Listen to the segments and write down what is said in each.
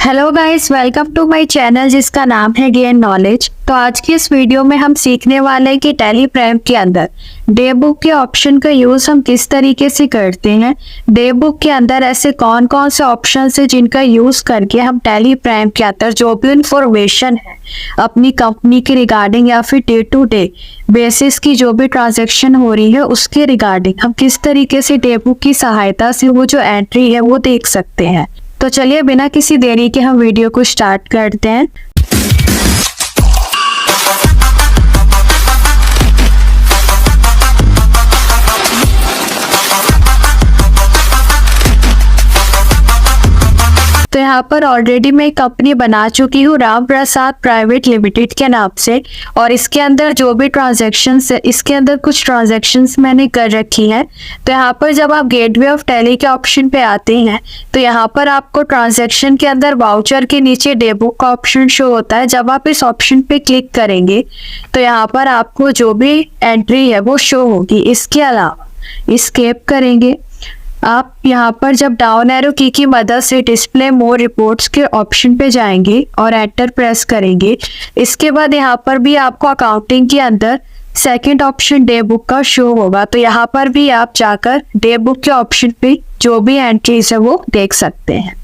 Hello guys, welcome to my channel जिसका नाम है गेन नॉलेज। तो आज की इस वीडियो में हम सीखने वाले हैं कि टैली प्राइम के अंदर डे बुक के ऑप्शन का यूज हम किस तरीके से करते हैं। डे बुक के अंदर ऐसे कौन कौन से ऑप्शन है जिनका यूज करके हम टैली प्राइम के अंदर जो भी इंफॉर्मेशन है अपनी कंपनी के रिगार्डिंग या फिर डे टू डे बेसिस की जो भी ट्रांजैक्शन हो रही है उसके रिगार्डिंग हम किस तरीके से डे बुक की सहायता से वो जो एंट्री है वो देख सकते हैं। तो चलिए बिना किसी देरी के हम वीडियो को स्टार्ट करते हैं। तो यहाँ पर ऑलरेडी मैं एक कंपनी बना चुकी हूँ राम प्रसाद प्राइवेट लिमिटेड के नाम से, और इसके अंदर जो भी ट्रांजैक्शंस है इसके अंदर कुछ ट्रांजैक्शंस मैंने कर रखी हैं। तो यहाँ पर जब आप गेटवे ऑफ टैली के ऑप्शन पे आते हैं तो यहाँ पर आपको ट्रांजैक्शन के अंदर वाउचर के नीचे डे बुक का ऑप्शन शो होता है। जब आप इस ऑप्शन पे क्लिक करेंगे तो यहाँ पर आपको जो भी एंट्री है वो शो होगी। इसके अलावा एस्केप करेंगे आप, यहाँ पर जब डाउन एरो की मदद से डिस्प्ले मोर रिपोर्ट्स के ऑप्शन पे जाएंगे और एंटर प्रेस करेंगे। इसके बाद यहाँ पर भी आपको अकाउंटिंग के अंदर सेकंड ऑप्शन डे बुक का शो होगा। तो यहाँ पर भी आप जाकर डे बुक के ऑप्शन पे जो भी एंट्रीज है वो देख सकते हैं।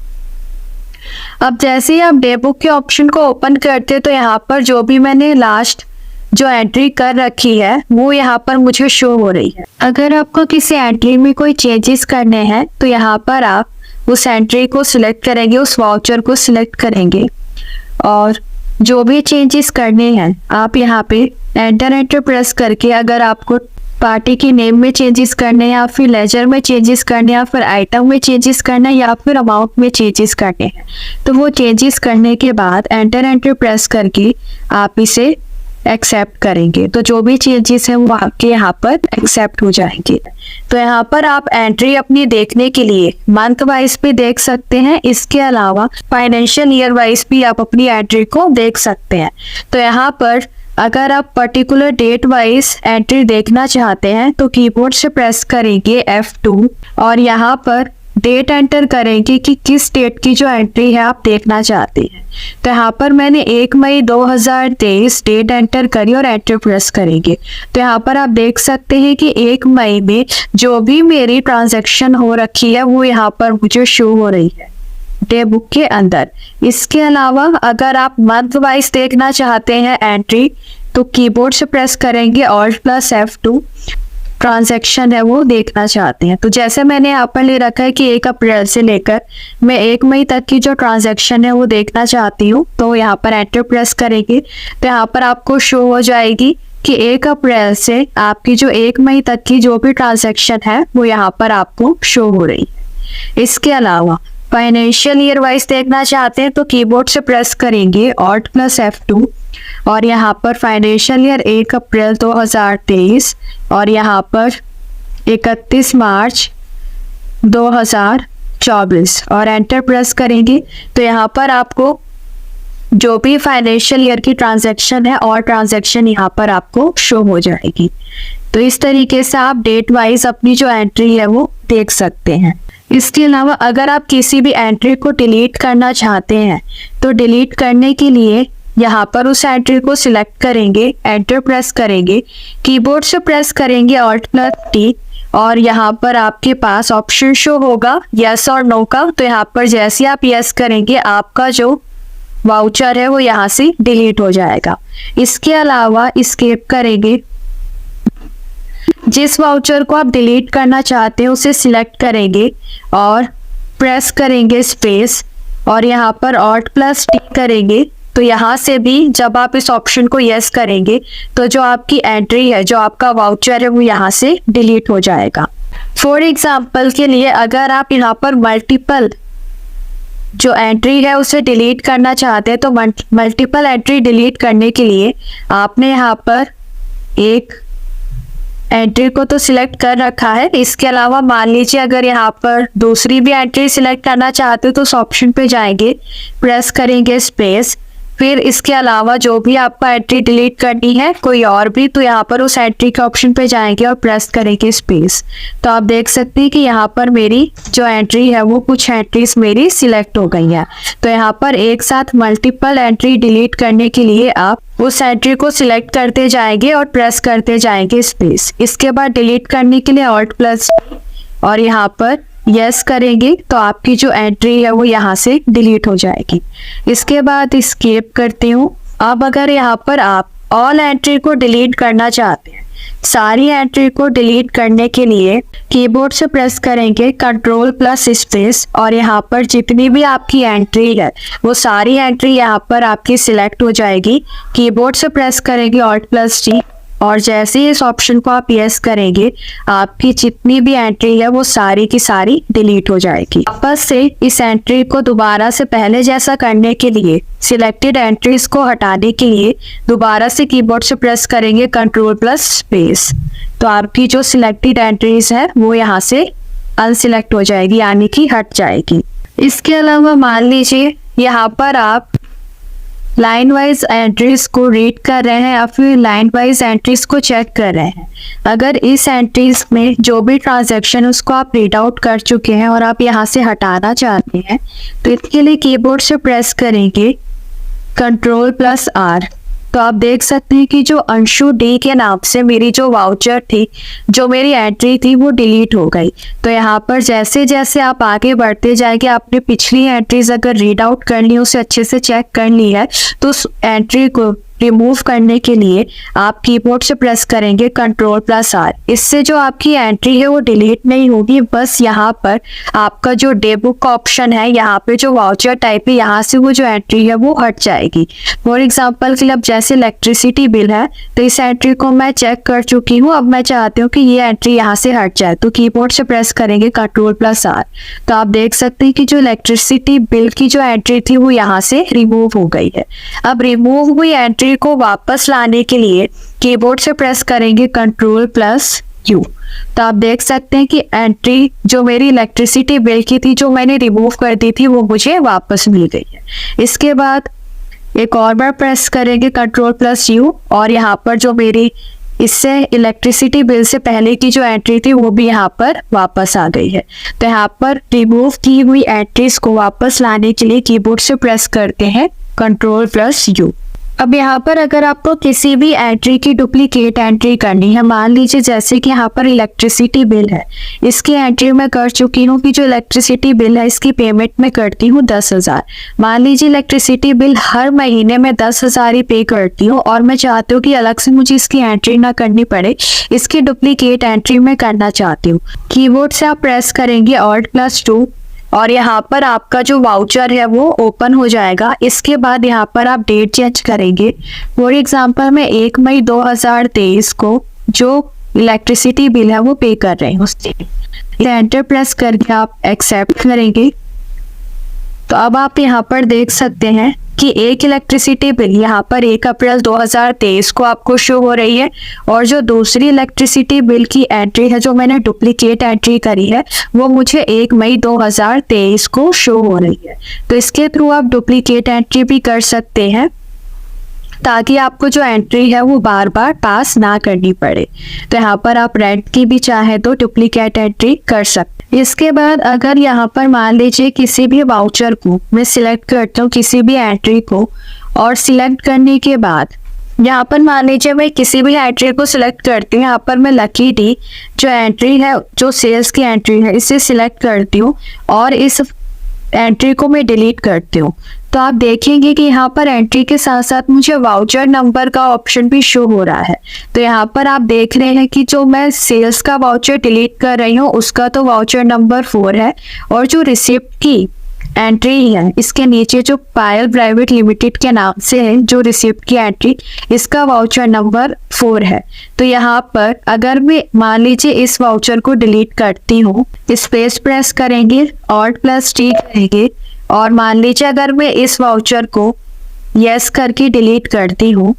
अब जैसे ही आप डे बुक के ऑप्शन को ओपन करते हैं तो यहाँ पर जो भी मैंने लास्ट जो एंट्री कर रखी है वो यहाँ पर मुझे शो हो रही है। अगर आपको किसी एंट्री में कोई चेंजेस करने हैं तो यहाँ पर आप उस एंट्री को सिलेक्ट करेंगे, उस वाउचर को सिलेक्ट करेंगे और जो भी चेंजेस करने हैं आप यहाँ पे एंटर प्रेस करके, अगर आपको पार्टी की नेम में चेंजेस करने हैं या फिर लेजर में चेंजेस करने या फिर आइटम में चेंजेस करना या फिर अमाउंट में चेंजेस करने हैं, तो वो चेंजेस करने के बाद एंटर प्रेस करके आप इसे एक्सेप्ट करेंगे। तो जो भी चेंजेस हैं वो आपके यहाँ पर एक्सेप्ट हो जाएंगे। तो यहाँ पर आप एंट्री अपनी देखने के लिए मंथ वाइज भी देख सकते हैं। इसके अलावा फाइनेंशियल ईयर वाइज भी आप अपनी एंट्री को देख सकते हैं। तो यहाँ पर अगर आप पर्टिकुलर डेट वाइज एंट्री देखना चाहते हैं तो कीबोर्ड से प्रेस करेंगे F2 और यहाँ पर डेट एंटर करेंगे कि किस डेट की जो एंट्री है आप देखना चाहते हैं। तो यहाँ पर मैंने 1 मई 2023 डेट एंटर करी और एंटर प्रेस करेंगे। तो यहाँ पर आप देख सकते हैं कि 1 मई में जो भी मेरी ट्रांजैक्शन हो रखी है वो यहाँ पर मुझे शो हो रही है डे बुक के अंदर। इसके अलावा अगर आप मंथ वाइज देखना चाहते हैं एंट्री तो कीबोर्ड से प्रेस करेंगे Alt+F2, ट्रांजैक्शन है वो देखना चाहते हैं। तो जैसे मैंने यहाँ पर ले रखा है कि 1 अप्रैल से लेकर मैं 1 मई तक की जो ट्रांजैक्शन है वो देखना चाहती हूँ, तो यहाँ पर एंटर प्रेस करेंगे तो यहाँ पर आपको शो हो जाएगी कि 1 अप्रैल से आपकी जो 1 मई तक की जो भी ट्रांजैक्शन है वो यहाँ पर आपको शो हो रही है। इसके अलावा फाइनेंशियल ईयर वाइज देखना चाहते हैं तो कीबोर्ड से प्रेस करेंगे Alt+F2 और यहाँ पर फाइनेंशियल ईयर 1 अप्रैल 2023 और यहाँ पर 31 मार्च 2024 और एंटर प्रेस करेंगे। तो यहाँ पर आपको जो भी फाइनेंशियल ईयर की ट्रांजैक्शन है और ट्रांजैक्शन यहाँ पर आपको शो हो जाएगी। तो इस तरीके से आप डेट वाइज अपनी जो एंट्री है वो देख सकते हैं। इसके अलावा अगर आप किसी भी एंट्री को डिलीट करना चाहते हैं तो डिलीट करने के लिए यहाँ पर उस एंट्री को सिलेक्ट करेंगे, एंटर प्रेस करेंगे, कीबोर्ड से प्रेस करेंगे Alt+T और यहाँ पर आपके पास ऑप्शन शो होगा यस और नो का। तो यहाँ पर जैसे आप यस करेंगे आपका जो वाउचर है वो यहाँ से डिलीट हो जाएगा। इसके अलावा एस्केप करेंगे, जिस वाउचर को आप डिलीट करना चाहते हैं उसे सिलेक्ट करेंगे और प्रेस करेंगे स्पेस और यहाँ पर Alt+T करेंगे। तो यहाँ से भी जब आप इस ऑप्शन को यस करेंगे तो जो आपकी एंट्री है, जो आपका वाउचर है वो यहाँ से डिलीट हो जाएगा। फॉर एग्जाम्पल के लिए अगर आप यहाँ पर मल्टीपल जो एंट्री है उसे डिलीट करना चाहते हैं तो मल्टीपल एंट्री डिलीट करने के लिए आपने यहाँ पर एक एंट्री को तो सिलेक्ट कर रखा है। इसके अलावा मान लीजिए अगर यहाँ पर दूसरी भी एंट्री सिलेक्ट करना चाहते हो तो उस ऑप्शन पे जाएंगे, प्रेस करेंगे स्पेस, फिर इसके अलावा जो भी आपका एंट्री डिलीट करनी है कोई और भी, तो यहाँ पर उस एंट्री के ऑप्शन पे जाएंगे और प्रेस करेंगे स्पेस। तो आप देख सकते हैं कि यहाँ पर मेरी जो एंट्री है वो कुछ एंट्रीज मेरी सिलेक्ट हो गई है। तो यहाँ पर एक साथ मल्टीपल एंट्री डिलीट करने के लिए आप उस एंट्री को सिलेक्ट करते जाएंगे और प्रेस करते जाएंगे स्पेस। इसके बाद डिलीट करने के लिए Alt+D और यहाँ पर यस करेंगे तो आपकी जो एंट्री है वो यहाँ से डिलीट हो जाएगी। इसके बाद एस्केप करती हूँ। अब अगर यहाँ पर आप ऑल एंट्री को डिलीट करना चाहते हैं, सारी एंट्री को डिलीट करने के लिए कीबोर्ड से प्रेस करेंगे Ctrl+Space और यहाँ पर जितनी भी आपकी एंट्री है वो सारी एंट्री यहाँ पर आपकी सिलेक्ट हो जाएगी। कीबोर्ड से प्रेस करेंगे Alt+D और जैसे ही इस ऑप्शन को आप यस करेंगे आपकी जितनी भी एंट्री है वो सारी की सारी डिलीट हो जाएगी। वापस से इस एंट्री को दोबारा से पहले जैसा करने के लिए सिलेक्टेड एंट्रीज को हटाने के लिए दोबारा से कीबोर्ड से प्रेस करेंगे Ctrl+Space। तो आपकी जो सिलेक्टेड एंट्रीज है वो यहाँ से अनसिलेक्ट हो जाएगी, यानी कि हट जाएगी। इसके अलावा मान लीजिए यहाँ पर आप लाइन वाइज एंट्रीज को रीड कर रहे हैं या फिर लाइन वाइज एंट्रीज को चेक कर रहे हैं। अगर इस एंट्रीज में जो भी ट्रांजैक्शन उसको आप रीड आउट कर चुके हैं और आप यहाँ से हटाना चाहते हैं तो इसके लिए कीबोर्ड से प्रेस करेंगे Ctrl+R। तो आप देख सकते हैं कि जो अंशु डी के नाम से मेरी जो वाउचर थी, जो मेरी एंट्री थी वो डिलीट हो गई। तो यहाँ पर जैसे जैसे आप आगे बढ़ते जाएंगे, आपने पिछली एंट्रीज अगर रीड आउट कर ली, उसे अच्छे से चेक कर ली है, तो उस एंट्री को रिमूव करने के लिए आप कीबोर्ड से प्रेस करेंगे Ctrl+R। इससे जो आपकी एंट्री है वो डिलीट नहीं होगी, बस यहाँ पर आपका जो डे बुक का ऑप्शन है, यहाँ पे जो वाउचर टाइप है, यहाँ से वो जो एंट्री है वो हट जाएगी। फॉर एग्जांपल के लिए अब जैसे इलेक्ट्रिसिटी बिल है तो इस एंट्री को मैं चेक कर चुकी हूँ, अब मैं चाहती हूँ कि ये एंट्री यहाँ से हट जाए, तो कीबोर्ड से प्रेस करेंगे Ctrl+R। तो आप देख सकते हैं कि जो इलेक्ट्रिसिटी बिल की जो एंट्री थी वो यहाँ से रिमूव हो गई है। अब रिमूव हुई एंट्री को वापस लाने के लिए कीबोर्ड से प्रेस करेंगे Ctrl+U। तो आप देख सकते हैं कि एंट्री जो मेरी इलेक्ट्रिसिटी बिल की थी, जो मैंने रिमूव कर दी थी, वो मुझे वापस मिल गई है। इसके बाद एक और बार प्रेस करेंगे Ctrl+U और यहाँ पर जो मेरी इससे इलेक्ट्रिसिटी बिल से पहले की जो एंट्री थी वो भी यहाँ पर वापस आ गई है। तो यहाँ पर रिमूव की हुई एंट्रीज को वापस लाने के लिए कीबोर्ड से प्रेस करते हैं Ctrl+U। अब यहाँ पर अगर आपको किसी भी एंट्री की डुप्लीकेट एंट्री करनी है, मान लीजिए जैसे कि यहाँ पर इलेक्ट्रिसिटी बिल है, इसकी एंट्री मैं कर चुकी हूँ कि जो इलेक्ट्रिसिटी बिल है इसकी पेमेंट मैं करती हूँ 10,000। मान लीजिए इलेक्ट्रिसिटी बिल हर महीने में 10,000 ही पे करती हूँ और मैं चाहती हूँ कि अलग से मुझे इसकी एंट्री ना करनी पड़े, इसकी डुप्लीकेट एंट्री मैं करना चाहती हूँ। कीबोर्ड से आप प्रेस करेंगे Alt+2 और यहाँ पर आपका जो वाउचर है वो ओपन हो जाएगा। इसके बाद यहाँ पर आप डेट चेंज करेंगे। फॉर एग्जांपल मैं 1 मई 2023 को जो इलेक्ट्रिसिटी बिल है वो पे कर रहे हैं, उससे एंटर प्रेस करके आप एक्सेप्ट करेंगे। तो अब आप यहाँ पर देख सकते हैं कि एक इलेक्ट्रिसिटी बिल यहाँ पर 1 अप्रैल 2023 को आपको शो हो रही है और जो दूसरी इलेक्ट्रिसिटी बिल की एंट्री है, जो मैंने डुप्लीकेट एंट्री करी है, वो मुझे 1 मई 2023 को शो हो रही है। तो इसके थ्रू आप डुप्लीकेट एंट्री भी कर सकते हैं ताकि आपको जो एंट्री है वो बार बार पास ना करनी पड़े। तो यहाँ पर आप रेंट की भी चाहे तो डुप्लीकेट एंट्री कर सकते हैं। इसके बाद अगर यहाँ पर मान लीजिए किसी भी वाउचर को मैं सिलेक्ट करता हूँ, किसी भी एंट्री को, और सिलेक्ट करने के बाद यहाँ पर मान लीजिए मैं किसी भी एंट्री को सिलेक्ट करती हूँ, यहाँ पर मैं लकी डी जो एंट्री है, जो सेल्स की एंट्री है, इसे सिलेक्ट करती हूँ और इस एंट्री को मैं डिलीट करती हूँ। तो आप देखेंगे कि यहाँ पर एंट्री के साथ साथ मुझे वाउचर नंबर का ऑप्शन भी शो हो रहा है। तो यहाँ पर आप देख रहे हैं कि जो मैं सेल्स का वाउचर डिलीट कर रही हूँ उसका तो वाउचर नंबर 4 है और जो रिसिप्ट की एंट्री है इसके नीचे जो पायल प्राइवेट लिमिटेड के नाम से है जो रिसिप्ट की एंट्री, इसका वाउचर नंबर 4 है। तो यहाँ पर अगर मैं मान लीजिए इस वाउचर को डिलीट करती हूँ, स्पेस प्रेस करेंगे, Alt+T करेंगे और मान लीजिए अगर मैं इस वाउचर को यस करके डिलीट करती हूँ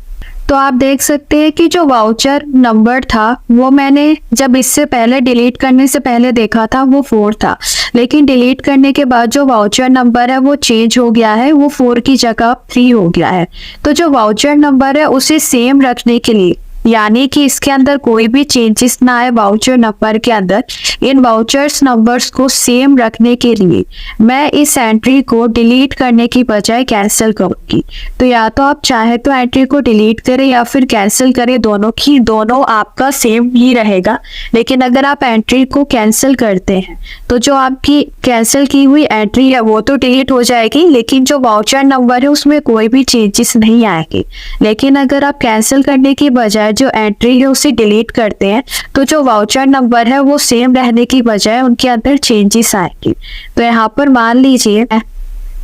तो आप देख सकते हैं कि जो वाउचर नंबर था वो मैंने जब इससे पहले डिलीट करने से पहले देखा था वो 4 था, लेकिन डिलीट करने के बाद जो वाउचर नंबर है वो चेंज हो गया है, वो 4 की जगह 3 हो गया है। तो जो वाउचर नंबर है उसे सेम रखने के लिए, यानी कि इसके अंदर कोई भी चेंजेस ना आए वाउचर नंबर के अंदर, इन वाउचर्स नंबर्स को सेम रखने के लिए मैं इस एंट्री को डिलीट करने की बजाय कैंसिल करूंगी। तो या तो आप चाहे तो एंट्री को डिलीट करें या फिर कैंसिल करें, दोनों आपका सेम ही रहेगा। लेकिन अगर आप एंट्री को कैंसिल करते हैं तो जो आपकी कैंसिल की हुई एंट्री है वो तो डिलीट हो जाएगी, लेकिन जो वाउचर नंबर है उसमें कोई भी चेंजेस नहीं आएंगे। लेकिन अगर आप कैंसिल करने की बजाय जो एंट्री है उसे डिलीट करते हैं तो जो वाउचर नंबर है वो सेम रहने की बजाय उनके अंदर चेंजेस आएंगे। तो यहाँ पर मान लीजिए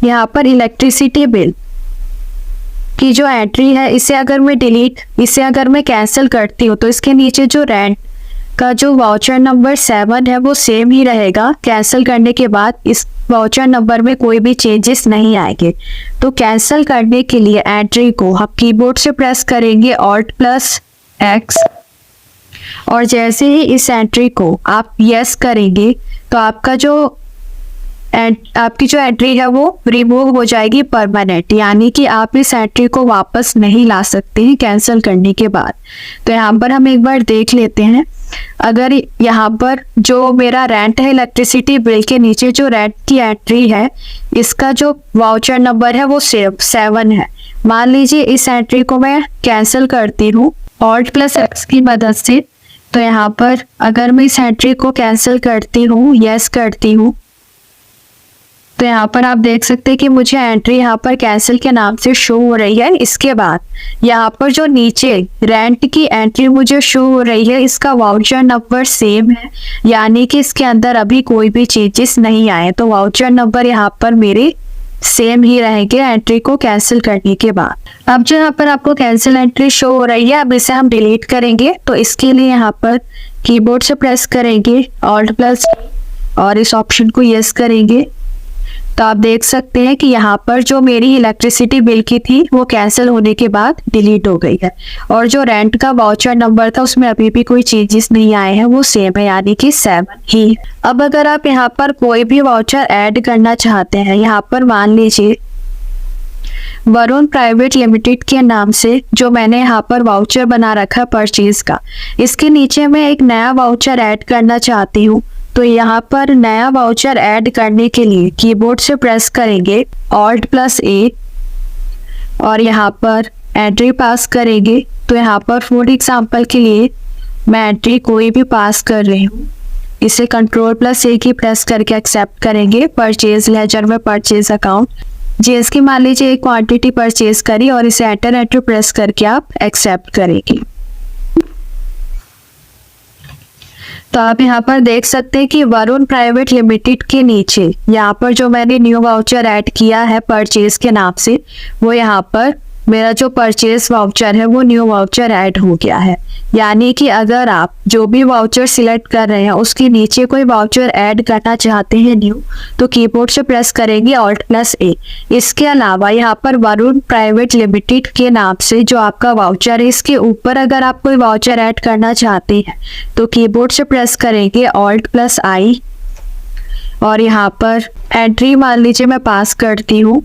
यहाँ पर इलेक्ट्रिसिटी बिल की जो एंट्री है इसे अगर मैं कैंसिल करती हूँ तो इसके नीचे जो रेंट का जो वाउचर नंबर 7 है वो सेम ही रहेगा। कैंसिल करने के बाद इस वाउचर नंबर में कोई भी चेंजेस नहीं आएंगे। तो कैंसिल करने के लिए एंट्री को हम कीबोर्ड से प्रेस करेंगे Alt+X, और जैसे ही इस एंट्री को आप यस करेंगे तो आपकी जो एंट्री है वो रिमूव हो जाएगी परमानेंट, यानी कि आप इस एंट्री को वापस नहीं ला सकते हैं कैंसिल करने के बाद। तो यहाँ पर हम एक बार देख लेते हैं, अगर यहाँ पर जो मेरा रेंट है इलेक्ट्रिसिटी बिल के नीचे जो रेंट की एंट्री है इसका जो वाउचर नंबर है वो 7 है। मान लीजिए इस एंट्री को मैं कैंसिल करती हूँ Alt+X की मदद से। तो यहाँ पर अगर मैं इस एंट्री को कैंसिल करती हूँ, यस करती हूँ, तो यहाँ पर आप देख सकते हैं कि मुझे एंट्री यहाँ पर कैंसिल के नाम से शो हो रही है। इसके बाद यहाँ पर जो नीचे रेंट की एंट्री मुझे शो हो रही है इसका वाउचर नंबर सेम है, यानी कि इसके अंदर अभी कोई भी चेंजेस नहीं आए। तो वाउचर नंबर यहाँ पर मेरे सेम ही रहेंगे एंट्री को कैंसिल करने के बाद। अब जो यहाँ पर आपको कैंसिल एंट्री शो हो रही है अब इसे हम डिलीट करेंगे। तो इसके लिए यहाँ पर कीबोर्ड से प्रेस करेंगे Alt+ और इस ऑप्शन को यस करेंगे। तो आप देख सकते हैं कि यहाँ पर जो मेरी इलेक्ट्रिसिटी बिल की थी वो कैंसिल होने के बाद डिलीट हो गई है, और जो रेंट का वाउचर नंबर था उसमें अभी भी कोई चेंजेस नहीं आए हैं, वो सेम है, यानी कि 7 ही। अब अगर आप यहाँ पर कोई भी वाउचर ऐड करना चाहते हैं, यहाँ पर मान लीजिए वरुण प्राइवेट लिमिटेड के नाम से जो मैंने यहाँ पर वाउचर बना रखा परचेज का, इसके नीचे मैं एक नया वाउचर ऐड करना चाहती हूँ। तो यहाँ पर नया वाउचर ऐड करने के लिए कीबोर्ड से प्रेस करेंगे Alt+A और यहाँ पर एंट्री पास करेंगे। तो यहाँ पर फॉर एग्जांपल के लिए मैं एंट्री कोई भी पास कर रही हूँ, इसे Ctrl+A की प्रेस करके एक्सेप्ट करेंगे। परचेज लेजर में परचेज अकाउंट जीएस की मान लीजिए एक क्वांटिटी परचेज करी और इसे एंटर प्रेस करके आप एक्सेप्ट करेंगे। तो आप यहाँ पर देख सकते हैं कि वरुण प्राइवेट लिमिटेड के नीचे यहाँ पर जो मैंने न्यू वाउचर ऐड किया है परचेज के नाम से, वो यहाँ पर मेरा जो परचेज वाउचर है वो न्यू वाउचर ऐड हो गया है। यानी कि अगर आप जो भी वाउचर सिलेक्ट कर रहे हैं उसके नीचे कोई वाउचर ऐड करना चाहते हैं न्यू, तो कीबोर्ड से प्रेस करेंगे Alt+A। इसके अलावा यहाँ पर वरुण प्राइवेट लिमिटेड के नाम से जो आपका वाउचर है इसके ऊपर अगर आप कोई वाउचर ऐड करना चाहते हैं तो कीबोर्ड से प्रेस करेंगे Alt+I और यहाँ पर एंट्री मान लीजिए मैं पास करती हूँ।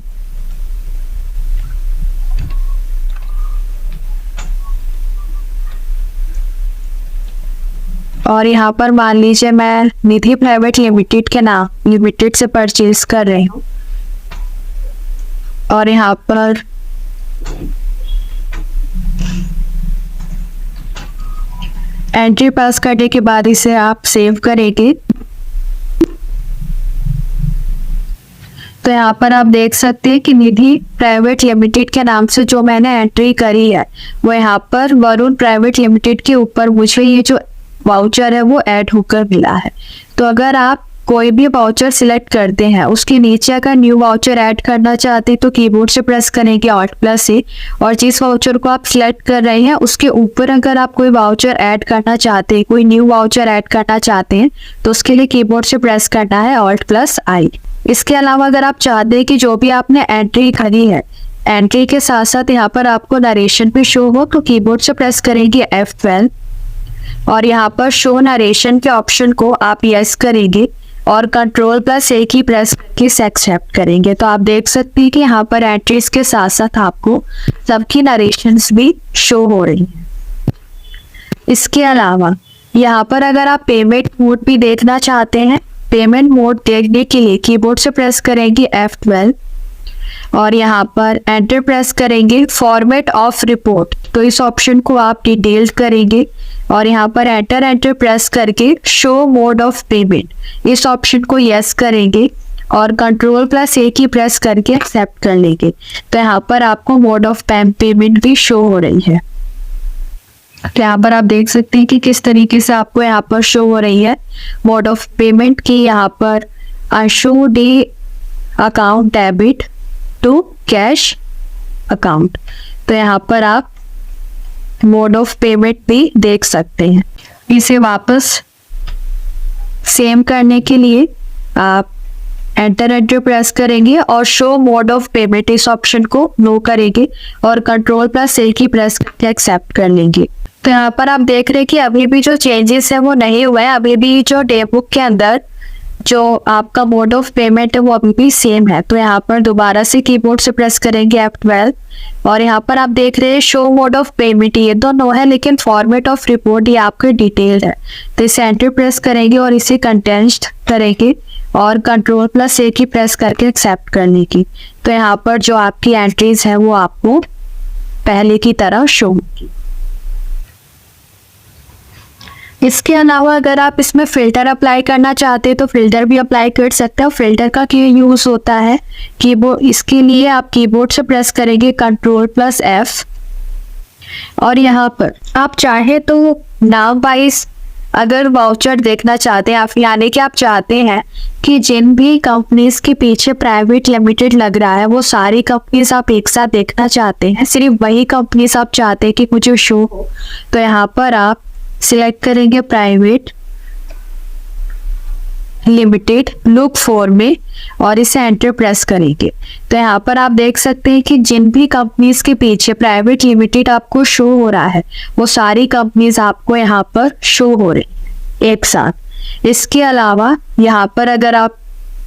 और यहाँ पर मान लीजिए मैं निधि प्राइवेट लिमिटेड के नाम लिमिटेड से परचेज कर रही हूँ, और यहाँ पर एंट्री पास करने के बाद इसे आप सेव करेंगे। तो यहाँ पर आप देख सकते हैं कि निधि प्राइवेट लिमिटेड के नाम से जो मैंने एंट्री करी है वो यहाँ पर वरुण प्राइवेट लिमिटेड के ऊपर मुझे ये जो वाउचर है वो ऐड होकर मिला है। तो अगर आप कोई भी वाउचर सिलेक्ट करते हैं उसके नीचे अगर न्यू वाउचर ऐड करना चाहते हैं तो कीबोर्ड से प्रेस करेंगे Alt+A और जिस वाउचर को आप सिलेक्ट कर रहे हैं उसके ऊपर अगर आप कोई वाउचर ऐड करना चाहते हैं, कोई न्यू वाउचर ऐड करना चाहते हैं, तो उसके लिए कीबोर्ड से प्रेस करना है Alt+I। इसके अलावा अगर आप चाहते हैं कि जो भी आपने एंट्री करी है एंट्री के साथ साथ यहाँ पर आपको नरेशन भी शो हो तो कीबोर्ड से प्रेस करेंगे F12 और यहाँ पर शो नरेशन के ऑप्शन को आप यस करेंगे और Ctrl+A की प्रेस करके एक्सेप्ट करेंगे। तो आप देख सकते हैं कि यहाँ पर एंट्रीज के साथ साथ आपको सबकी नरेशंस भी शो हो रही हैं। इसके अलावा यहाँ पर अगर आप पेमेंट मोड भी देखना चाहते हैं, पेमेंट मोड देखने के लिए कीबोर्ड से प्रेस करेंगे F12 और यहाँ पर एंटर प्रेस करेंगे फॉर्मेट ऑफ रिपोर्ट। तो इस ऑप्शन को आप डिटेल्ड करेंगे और यहाँ पर एंटर प्रेस करके शो मोड ऑफ पेमेंट इस ऑप्शन को यस करेंगे और Ctrl+A की प्रेस करके एक्सेप्ट कर लेंगे। तो यहाँ पर आपको मोड ऑफ पेमेंट भी शो हो रही है। तो यहाँ पर आप देख सकते हैं कि किस तरीके से आपको यहाँ पर शो हो रही है मोड ऑफ पेमेंट की। यहाँ पर show the account debit to cash account. तो यहाँ पर आप मोड ऑफ पेमेंट भी देख सकते हैं। इसे वापस सेम करने के लिए आप एंटर प्रेस करेंगे और शो मोड ऑफ पेमेंट इस ऑप्शन को नो करेंगे और Ctrl+A की प्रेस करके एक्सेप्ट कर लेंगे। तो यहाँ पर आप देख रहे हैं कि अभी भी जो चेंजेस है वो नहीं हुए हैं। अभी भी जो डे बुक के अंदर जो आपका मोड ऑफ पेमेंट है वो अभी भी सेम है। तो यहाँ पर दोबारा से कीबोर्ड से प्रेस करेंगे F12 और यहाँ पर आप देख रहे हैं शो मोड ऑफ पेमेंट ये तो नो है, लेकिन फॉर्मेट ऑफ रिपोर्ट ये आपके डिटेल्ड है। तो इसे एंटर प्रेस करेंगे और इसे कंटेंट करेंगे और Ctrl+A की प्रेस करके एक्सेप्ट करने की। तो यहाँ पर जो आपकी एंट्रीज है वो आपको पहले की तरह शो होगी। इसके अलावा अगर आप इसमें फिल्टर अप्लाई करना चाहते हैं तो फिल्टर भी अप्लाई कर सकते हो। फिल्टर का क्या यूज होता है कीबोर्ड, इसके लिए आप कीबोर्ड से प्रेस करेंगे Ctrl+F और यहाँ पर आप चाहे तो नाम वाइज अगर वाउचर देखना चाहते हैं आप, यानी कि आप चाहते हैं कि जिन भी कंपनीज के पीछे प्राइवेट लिमिटेड लग रहा है वो सारी कंपनीज आप एक साथ देखना चाहते हैं, सिर्फ वही कंपनीज आप चाहते हैं कि मुझे शो हो, तो यहाँ पर आप सिलेक्ट करेंगे प्राइवेट लिमिटेड लुक फॉर में और इसे एंटर प्रेस करेंगे। तो यहाँ पर आप देख सकते हैं कि जिन भी कंपनीज के पीछे प्राइवेट लिमिटेड आपको शो हो रहा है वो सारी कंपनीज आपको यहाँ पर शो हो रही है एक साथ। इसके अलावा यहाँ पर अगर आप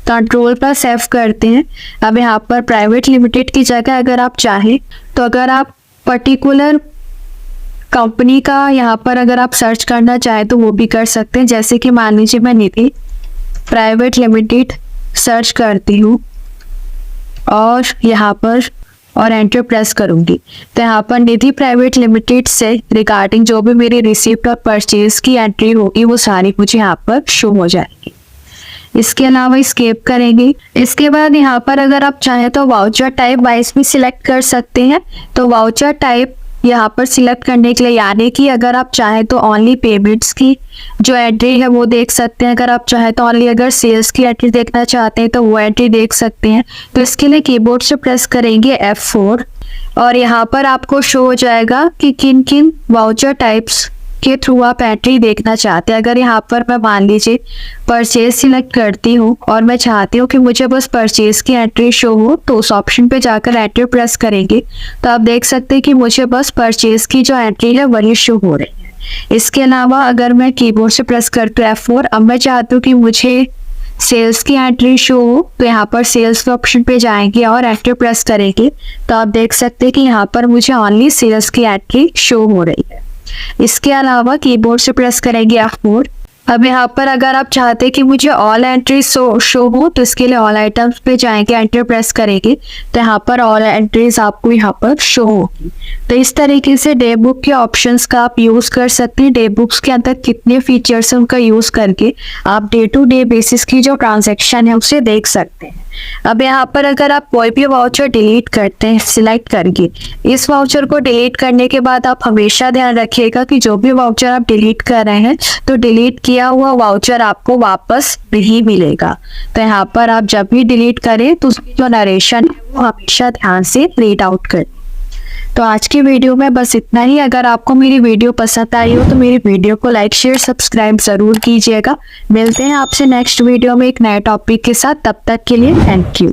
Ctrl+F करते हैं, अब यहाँ पर प्राइवेट लिमिटेड की जगह अगर आप चाहें तो अगर आप पर्टिकुलर कंपनी का यहाँ पर अगर आप सर्च करना चाहें तो वो भी कर सकते हैं। जैसे कि मान लीजिए मैं निधि प्राइवेट लिमिटेड सर्च करती हूँ और यहाँ पर और एंटर प्रेस करूँगी तो यहाँ पर निधि प्राइवेट लिमिटेड से रिगार्डिंग जो भी मेरी रिसीप्ट और परचेज की एंट्री होगी वो सारी मुझे यहाँ पर शो हो जाएगी। इसके अलावा स्केप करेंगे। इसके बाद यहाँ पर अगर आप चाहें तो वाउचर टाइप वाइज भी सिलेक्ट कर सकते हैं। तो वाउचर टाइप यहाँ पर सिलेक्ट करने के लिए, यानी कि अगर आप चाहें तो ओनली पेमेंट्स की जो एंट्री है वो देख सकते हैं। अगर आप चाहें तो ओनली अगर सेल्स की एंट्री देखना चाहते हैं तो वो एंट्री देख सकते हैं। तो इसके लिए कीबोर्ड से प्रेस करेंगे F4 और यहाँ पर आपको शो हो जाएगा कि किन किन वाउचर टाइप्स के थ्रू आप एंट्री देखना चाहते हैं। अगर यहाँ पर मैं मान लीजिए परचेज सिलेक्ट करती हूँ और मैं चाहती हूँ कि मुझे बस परचेज की एंट्री शो हो तो उस ऑप्शन पे जाकर एंटर प्रेस करेंगे तो आप देख सकते हैं कि मुझे बस परचेज की जो एंट्री है वही शो हो रही है। इसके अलावा अगर मैं कीबोर्ड से प्रेस करती हूँ F4, अब मैं चाहती हूँ कि मुझे सेल्स की एंट्री शो हो तो यहाँ पर सेल्स के ऑप्शन पे जाएंगे और एंटर प्रेस करेंगे तो आप देख सकते हैं कि यहाँ पर मुझे ओनली सेल्स की एंट्री शो हो रही है। इसके अलावा कीबोर्ड से प्रेस करेंगे F4। अब यहाँ पर अगर आप चाहते हैं कि मुझे ऑल एंट्री शो हो तो इसके लिए ऑल आइटम्स पे जाएंगे, एंटर प्रेस करेंगे तो यहाँ पर ऑल एंट्रीज आपको यहाँ पर शो होगी। तो इस तरीके से डे बुक के ऑप्शंस का आप यूज कर सकते हैं। डे बुक्स के अंदर कितने फीचर्स हैं उनका यूज करके आप डे टू डे बेसिस की जो ट्रांजैक्शन है उसे देख सकते हैं। अब यहाँ पर अगर आप कोई भी वाउचर डिलीट करते हैं सिलेक्ट करके, इस वाउचर को डिलीट करने के बाद आप हमेशा ध्यान रखिएगा कि जो भी वाउचर आप डिलीट कर रहे हैं तो डिलीट किया हुआ वाउचर आपको वापस नहीं मिलेगा। तो यहाँ पर आप जब भी डिलीट करें तो उसकी जो नरेशन है वो हमेशा ध्यान से रीड आउट करें। तो आज की वीडियो में बस इतना ही। अगर आपको मेरी वीडियो पसंद आई हो तो मेरी वीडियो को लाइक शेयर सब्सक्राइब जरूर कीजिएगा। मिलते हैं आपसे नेक्स्ट वीडियो में एक नए टॉपिक के साथ, तब तक के लिए थैंक यू।